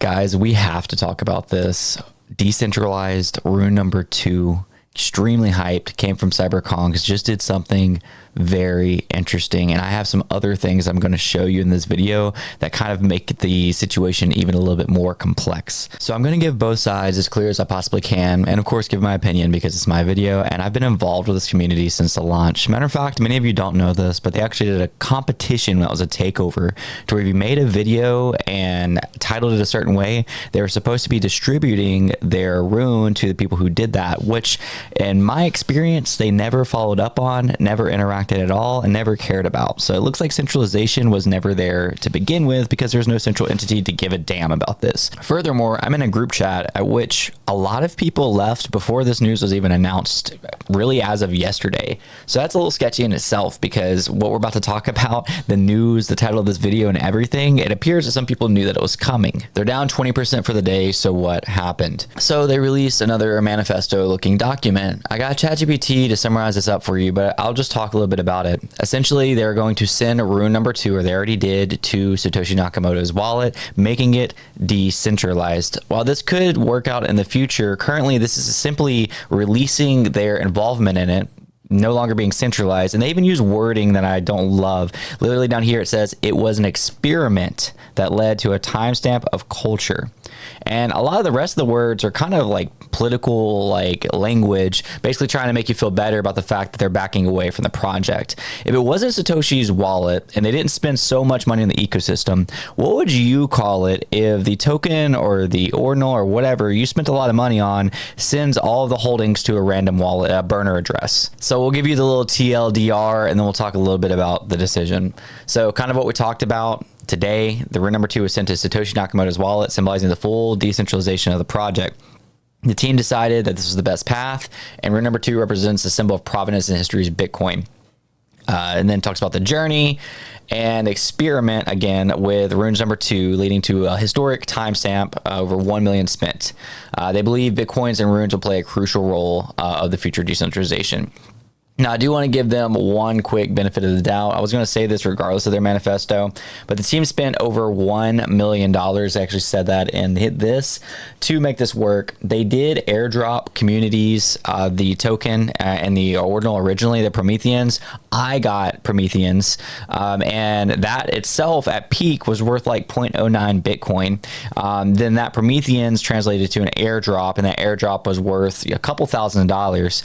guys, we have to talk about this. Decentralized RUNE number 2, extremely hyped, came from CyberConks, just did something very interesting. And I have some other things I'm going to show you in this video that kind of make the situation even a little bit more complex. So I'm going to give both sides as clear as I possibly can, and of course give my opinion because it's my video and I've been involved with this community since the launch. Matter of fact, many of you don't know this, but they actually did a competition that was a takeover to where if you made a video and titled it a certain way, they were supposed to be distributing their RUNE to the people who did that, which in my experience, they never followed up on, never interacted at all, and never cared about. So it looks like centralization was never there to begin with because there's no central entity to give a damn about this. Furthermore, I'm in a group chat at which a lot of people left before this news was even announced, really as of yesterday. So that's a little sketchy in itself because what we're about to talk about, the news, the title of this video and everything, it appears that some people knew that it was coming. They're down 20% for the day, so what happened? So they released another manifesto looking document. I got ChatGPT to summarize this up for you, but I'll just talk a little bit about it. Essentially, they're going to send RUNE number 2, or they already did, to Satoshi Nakamoto's wallet, making it decentralized. While this could work out in the future, currently this is simply releasing their involvement in it, no longer being centralized. And they even use wording that I don't love. Literally down here it says it was an experiment that led to a timestamp of culture. And a lot of the rest of the words are kind of like political like language, basically trying to make you feel better about the fact that they're backing away from the project. If it wasn't Satoshi's wallet and they didn't spend so much money in the ecosystem, what would you call it if the token or the ordinal or whatever you spent a lot of money on sends all of the holdings to a random wallet, a burner address? So we'll give you the little TLDR and then we'll talk a little bit about the decision. So kind of what we talked about today, the RUNE number 2 was sent to Satoshi Nakamoto's wallet, symbolizing the full decentralization of the project. The team decided that this was the best path, and RUNE number 2 represents the symbol of provenance in history's Bitcoin. And then talks about the journey and experiment again with RUNE's number 2, leading to a historic timestamp over 1 million spent. They believe Bitcoins and RUNEs will play a crucial role of the future decentralization. Now, I do want to give them one quick benefit of the doubt. I was going to say this regardless of their manifesto, but the team spent over $1 million. I actually said that in this to make this work. They did airdrop communities the token and the ordinal originally, the Prometheans. I got Prometheans, and that itself at peak was worth like 0.09 Bitcoin. Then that Prometheans translated to an airdrop, and that airdrop was worth a couple $1,000s.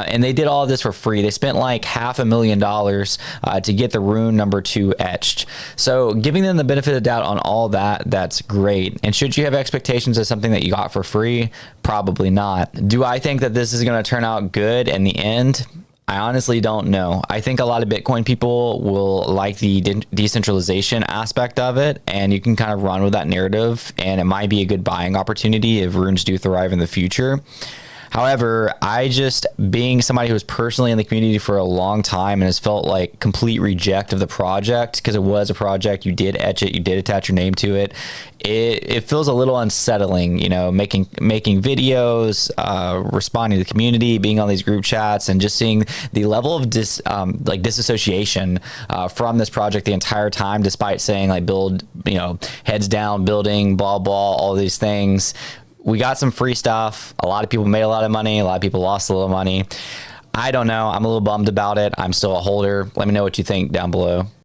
And they did all of this for free. They spent like $500,000 to get the RUNE number 2 etched. So giving them the benefit of the doubt on all that, that's great. And should you have expectations of something that you got for free? Probably not. Do I think that this is going to turn out good in the end? I honestly don't know. I think a lot of Bitcoin people will like the decentralization aspect of it, and you can kind of run with that narrative, and it might be a good buying opportunity if RUNEs do thrive in the future. However, I just, being somebody who was personally in the community for a long time and has felt like complete reject of the project, because it was a project, you did etch it, you did attach your name to it, it feels a little unsettling, you know, making videos, responding to the community, being on these group chats, and just seeing the level of disassociation from this project the entire time, despite saying like build, you know, heads down, building, blah, blah, all these things. We got some free stuff. A lot of people made a lot of money. A lot of people lost a little money. I don't know. I'm a little bummed about it. I'm still a holder. Let me know what you think down below.